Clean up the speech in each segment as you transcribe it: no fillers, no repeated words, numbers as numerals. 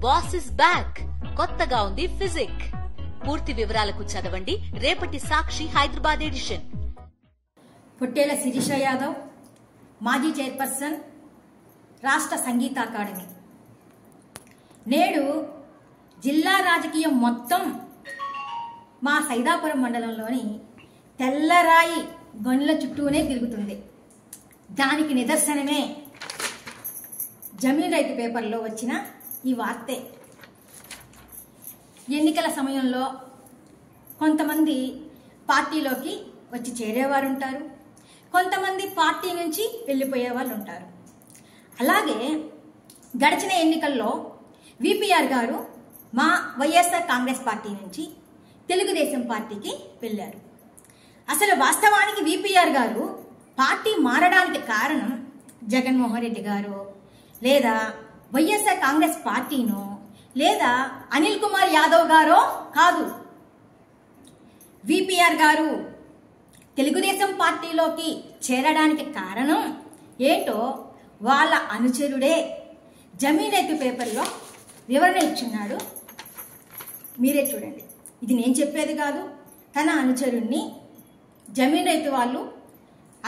Boss is back. కొత్తగా ఉంది physique. పూర్తి వివరాలకు చదవండి రేపటి సాక్షి హైదరాబాద్ ఎడిషన్. పొట్టేల శిరీష యాదవ్, మాజీ చైర్పర్సన్, రాష్ట్ర సంగీత అకాడమీ. నేడు జిల్లా రాజకీయం మొత్తం మా సైదాపురం మండలంలోని తెల్లరాయి గనుల చుట్టూనే తిరుగుతుంది. దానికి నిదర్శనమే జమీన్ రైతు పేపర్లో వచ్చిన ఈ వార్తే. ఎన్నికల సమయంలో కొంతమంది పార్టీలోకి వచ్చి చేరేవారు ఉంటారు, కొంతమంది పార్టీ నుంచి వెళ్ళిపోయే వాళ్ళు ఉంటారు. అలాగే గడిచిన ఎన్నికల్లో విపిఆర్ గారు మా వైఎస్ఆర్ కాంగ్రెస్ పార్టీ నుంచి తెలుగుదేశం పార్టీకి వెళ్ళారు. అసలు వాస్తవానికి విపిఆర్ గారు పార్టీ మారడానికి కారణం జగన్మోహన్ రెడ్డి గారు, లేదా వైఎస్ఆర్ కాంగ్రెస్ పార్టీనో, లేదా అనిల్ కుమార్ యాదవ్ గారో కాదు. విపిఆర్ గారు తెలుగుదేశం పార్టీలోకి చేరడానికి కారణం ఏంటో వాళ్ళ అనుచరుడే జమీన్ రైతు పేపర్లో వివరణ ఇచ్చున్నాడు. మీరే చూడండి. ఇది నేను చెప్పేది కాదు. తన అనుచరుణ్ణి జమీన్ రైతు వాళ్ళు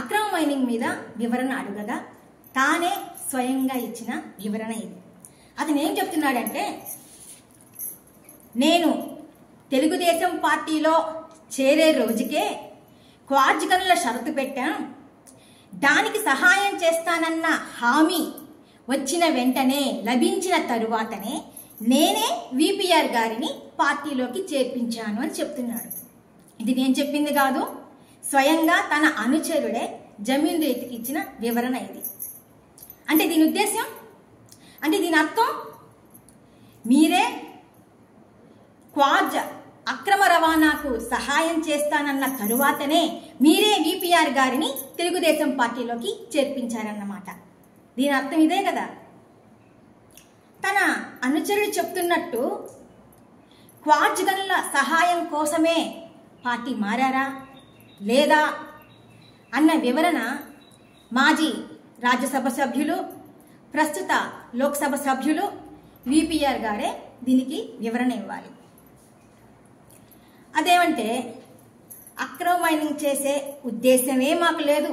అక్రమ మైనింగ్ మీద వివరణ అడుగగా తానే స్వయంగా ఇచ్చిన వివరణ ఇది. అతను ఏం చెప్తున్నాడంటే, నేను తెలుగుదేశం పార్టీలో చేరే రోజుకే క్వార్జ్ గనుల షరతు పెట్టాను. దానికి సహాయం చేస్తానన్న హామీ వచ్చిన వెంటనే లభించిన తరువాతనే నేనే విపిఆర్ గారిని పార్టీలోకి చేర్పించాను అని చెప్తున్నాడు. ఇది నేను చెప్పింది కాదు, స్వయంగా తన అనుచరుడే జమీన్ రైతుకి ఇచ్చిన వివరణ ఇది. అంటే దీని ఉద్దేశం, అంటే దీని అర్థం, మీరే క్వార్జ్ అక్రమ రవాణాకు సహాయం చేస్తానన్న తరువాతనే మీరే విపిఆర్ గారిని తెలుగుదేశం పార్టీలోకి చేర్పించారన్నమాట. దీని అర్థం ఇదే కదా. తన అనుచరుడు చెప్తున్నట్టు క్వార్జ్ గనుల సహాయం కోసమే పార్టీ మారారా లేదా అన్న వివరణ మాజీ రాజ్యసభ సభ్యులు, ప్రస్తుత లోక్సభ సభ్యులు విపిఆర్ గారే దీనికి వివరణ ఇవ్వాలి. అదేమంటే, అక్రమ మైనింగ్ చేసే ఉద్దేశమే మాకు లేదు,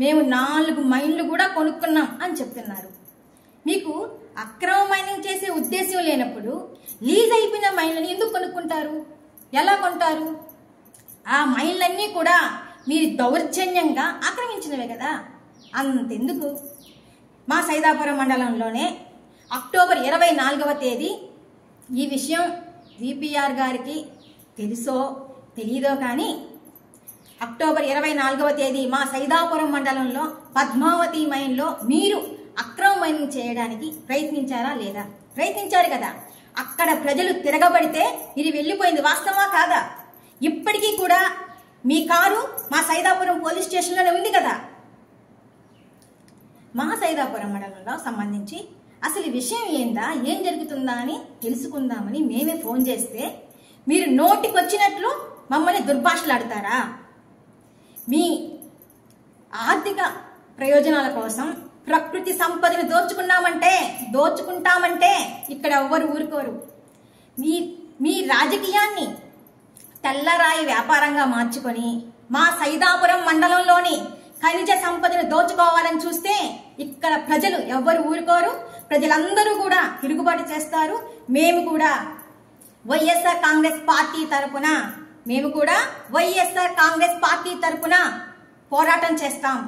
మేము 4 మైన్లు కూడా కొనుక్కున్నాం అని చెప్తున్నారు. మీకు అక్రమ మైనింగ్ చేసే ఉద్దేశం లేనప్పుడు లీజ్ అయిపోయిన మైన్లను ఎందుకు కొనుక్కుంటారు? ఎలా కొంటారు? ఆ మైన్లన్నీ కూడా మీరు దౌర్జన్యంగా ఆక్రమించినవే కదా. అంతెందుకు, మా సైదాపురం మండలంలోనే అక్టోబర్ 24వ తేదీ ఈ విషయం విపిఆర్ గారికి తెలుసో తెలీదో కానీ, అక్టోబర్ 24వ తేదీ మా సైదాపురం మండలంలో పద్మావతి మైన్లో మీరు అక్రమ మైనింగ్ చేయడానికి ప్రయత్నించారా లేదా? ప్రయత్నించారు కదా. అక్కడ ప్రజలు తిరగబడితే ఇది వెళ్ళిపోయింది. వాస్తవా కాదా? ఇప్పటికీ కూడా మీ కారు మా సైదాపురం పోలీస్ స్టేషన్లోనే ఉంది కదా. మా సైదాపురం మండలంలో సంబంధించి అసలు విషయం ఏందా, ఏం జరుగుతుందా అని తెలుసుకుందామని మేమే ఫోన్ చేస్తే మీరు నోటికొచ్చినట్లు మమ్మల్ని దుర్భాషలాడతారా? మీ ఆర్థిక ప్రయోజనాల కోసం ప్రకృతి సంపదను దోచుకుంటామంటే ఇక్కడ ఎవ్వరు ఊరుకోరు. మీ రాజకీయాన్ని తెల్లరాయి వ్యాపారంగా మార్చుకొని మా సైదాపురం మండలంలోని ఖనిజ సంపదను దోచుకోవాలని చూస్తే ఇక్కడ ప్రజలు ఎవ్వరు ఊరుకోరు. ప్రజలందరూ కూడా తిరుగుబాటు చేస్తారు. మేము కూడా వైఎస్ఆర్ కాంగ్రెస్ పార్టీ తరపున పోరాటం చేస్తాం.